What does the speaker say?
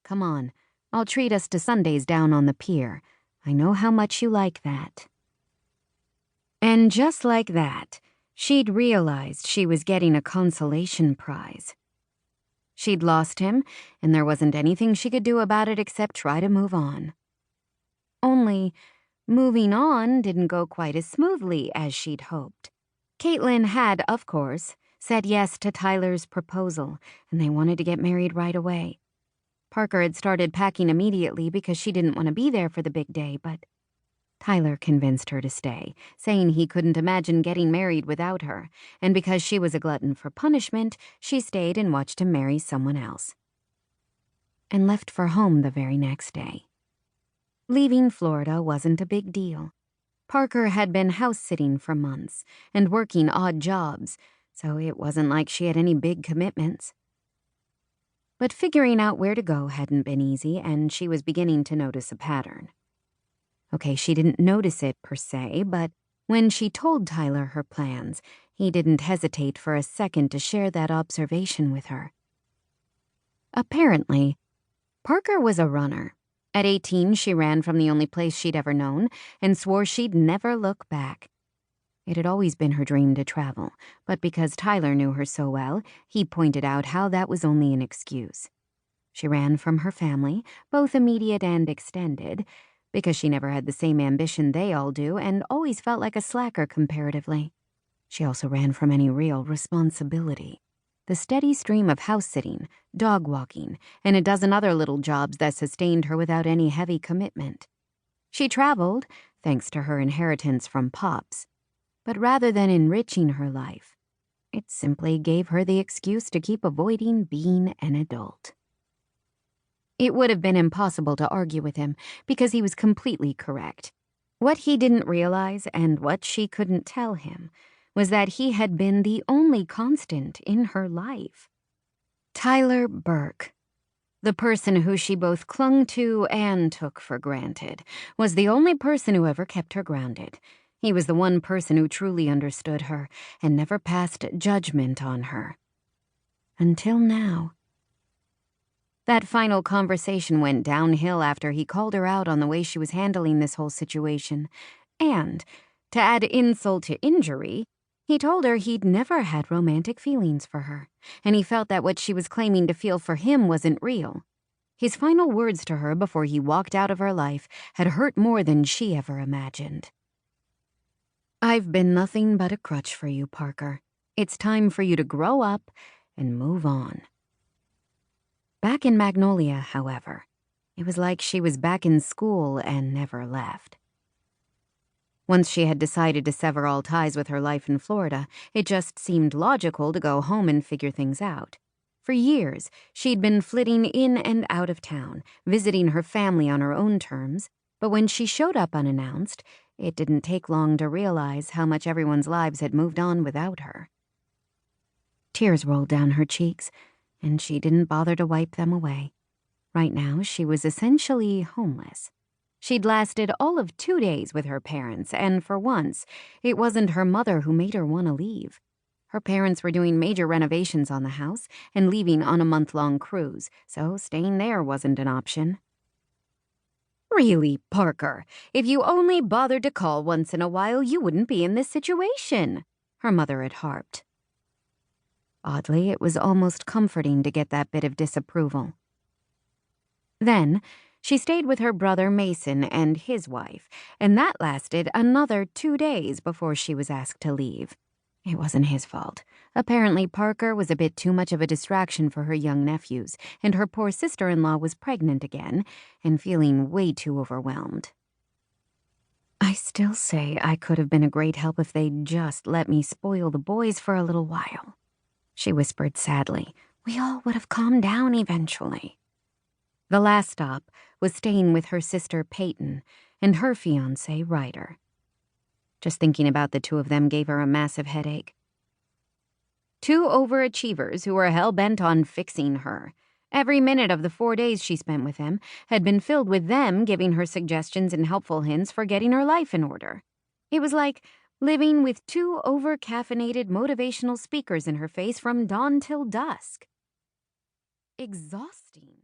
Come on, I'll treat us to Sundays down on the pier. I know how much you like that." And just like that, she'd realized she was getting a consolation prize. She'd lost him, and there wasn't anything she could do about it except try to move on. Only, moving on didn't go quite as smoothly as she'd hoped. Caitlin had, of course, said yes to Tyler's proposal, and they wanted to get married right away. Parker had started packing immediately because she didn't want to be there for the big day, but Tyler convinced her to stay, saying he couldn't imagine getting married without her, and because she was a glutton for punishment, she stayed and watched him marry someone else. And left for home the very next day. Leaving Florida wasn't a big deal. Parker had been house-sitting for months and working odd jobs, so it wasn't like she had any big commitments. But figuring out where to go hadn't been easy, and she was beginning to notice a pattern. Okay, she didn't notice it per se, but when she told Tyler her plans, he didn't hesitate for a second to share that observation with her. Apparently, Parker was a runner. At 18, she ran from the only place she'd ever known and swore she'd never look back. It had always been her dream to travel, but because Tyler knew her so well, he pointed out how that was only an excuse. She ran from her family, both immediate and extended, because she never had the same ambition they all do and always felt like a slacker comparatively. She also ran from any real responsibility. The steady stream of house-sitting, dog-walking, and a dozen other little jobs that sustained her without any heavy commitment. She traveled, thanks to her inheritance from Pops, but rather than enriching her life, it simply gave her the excuse to keep avoiding being an adult. It would have been impossible to argue with him because he was completely correct. What he didn't realize and what she couldn't tell him was that he had been the only constant in her life. Tyler Burke, the person who she both clung to and took for granted, was the only person who ever kept her grounded. He was the one person who truly understood her and never passed judgment on her. Until now. That final conversation went downhill after he called her out on the way she was handling this whole situation. And, to add insult to injury, he told her he'd never had romantic feelings for her, and he felt that what she was claiming to feel for him wasn't real. His final words to her before he walked out of her life had hurt more than she ever imagined. "I've been nothing but a crutch for you, Parker. It's time for you to grow up and move on." Back in Magnolia, however, it was like she was back in school and never left. Once she had decided to sever all ties with her life in Florida, it just seemed logical to go home and figure things out. For years, she'd been flitting in and out of town, visiting her family on her own terms, but when she showed up unannounced, it didn't take long to realize how much everyone's lives had moved on without her. Tears rolled down her cheeks, and she didn't bother to wipe them away. Right now, she was essentially homeless. She'd lasted all of 2 days with her parents, and for once, it wasn't her mother who made her want to leave. Her parents were doing major renovations on the house and leaving on a month-long cruise, so staying there wasn't an option. "Really, Parker, if you only bothered to call once in a while, you wouldn't be in this situation," her mother had harped. Oddly, it was almost comforting to get that bit of disapproval. Then, she stayed with her brother Mason and his wife, and that lasted another 2 days before she was asked to leave. It wasn't his fault. Apparently, Parker was a bit too much of a distraction for her young nephews, and her poor sister-in-law was pregnant again and feeling way too overwhelmed. "I still say I could have been a great help if they'd just let me spoil the boys for a little while," she whispered sadly. "We all would have calmed down eventually." The last stop was staying with her sister Peyton and her fiancé Ryder. Just thinking about the two of them gave her a massive headache. Two overachievers who were hell-bent on fixing her. Every minute of the 4 days she spent with them had been filled with them giving her suggestions and helpful hints for getting her life in order. It was like living with two over-caffeinated motivational speakers in her face from dawn till dusk. Exhausting.